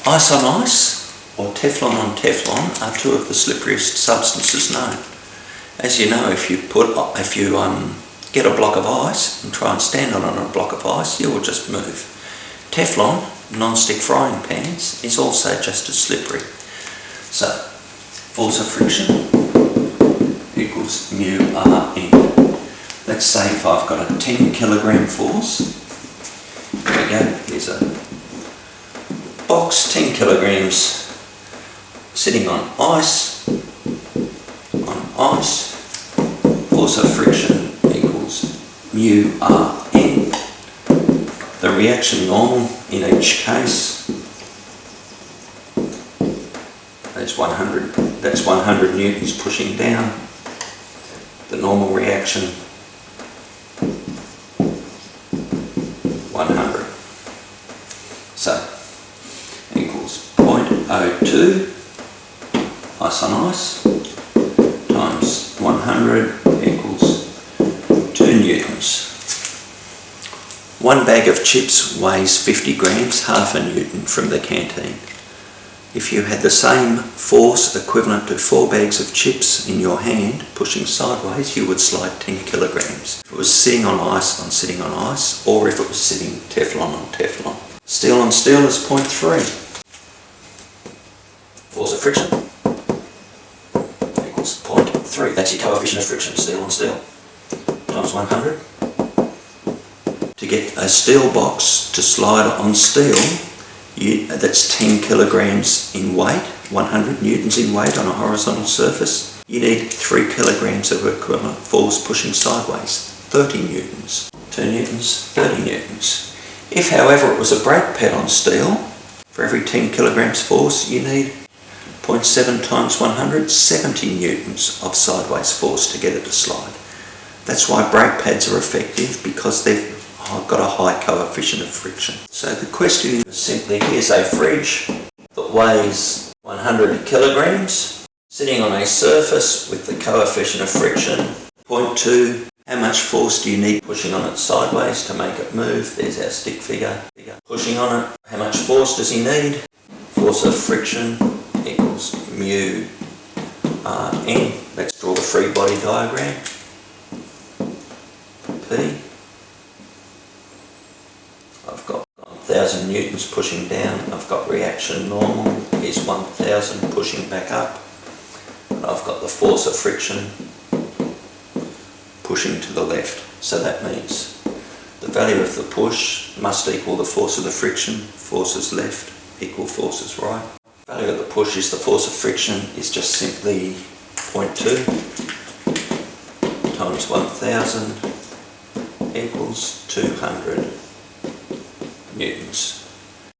Ice on ice or Teflon on Teflon are two of the slipperiest substances known. As you know, if you get a block of ice and try and stand on a block of ice, you will just move. Teflon, non-stick frying pans, is also just as slippery. So, force of friction equals mu Rn. Let's say if I've got a 10 kilogram force, there we go, here's a box, 10 kilograms sitting on ice, force of friction equals mu Rn. The reaction normal in each case, that's 100 newtons pushing down. The normal reaction, 100. So, equals 0.02 ice on ice times 100 equals 2 newtons. One bag of chips weighs 50 grams, half a newton from the canteen. If you had the same force equivalent to 4 bags of chips in your hand pushing sideways, you would slide 10 kilograms. If it was sitting on ice, or if it was sitting Teflon on Teflon. Steel on steel is 0.3. Force of friction equals 0.3. That's your coefficient of friction, steel on steel, times 100. To get a steel box to slide on steel, that's 10 kilograms in weight, 100 newtons in weight on a horizontal surface. You need 3 kilograms of equivalent force pushing sideways, 30 newtons. 2 newtons, 30 newtons. If, however, it was a brake pad on steel, for every 10 kilograms force, you need 0.7 times 100, 70 newtons of sideways force to get it to slide. That's why brake pads are effective, because they've got a high coefficient of friction. So the question is simply, here's a fridge that weighs 100 kilograms, sitting on a surface with the coefficient of friction 0.2. How much force do you need pushing on it sideways to make it move? There's our stick figure. Pushing on it, how much force does he need? Force of friction equals mu Rn. Let's draw the free body diagram. P. I've got 1000 newtons pushing down. I've got reaction normal. Here's 1000 pushing back up. And I've got the force of friction pushing to the left. So that means the value of the push must equal the force of the friction. Forces left equal forces right. Value of the push is the force of friction is just simply 0.2 times 1000 equals 200 newtons.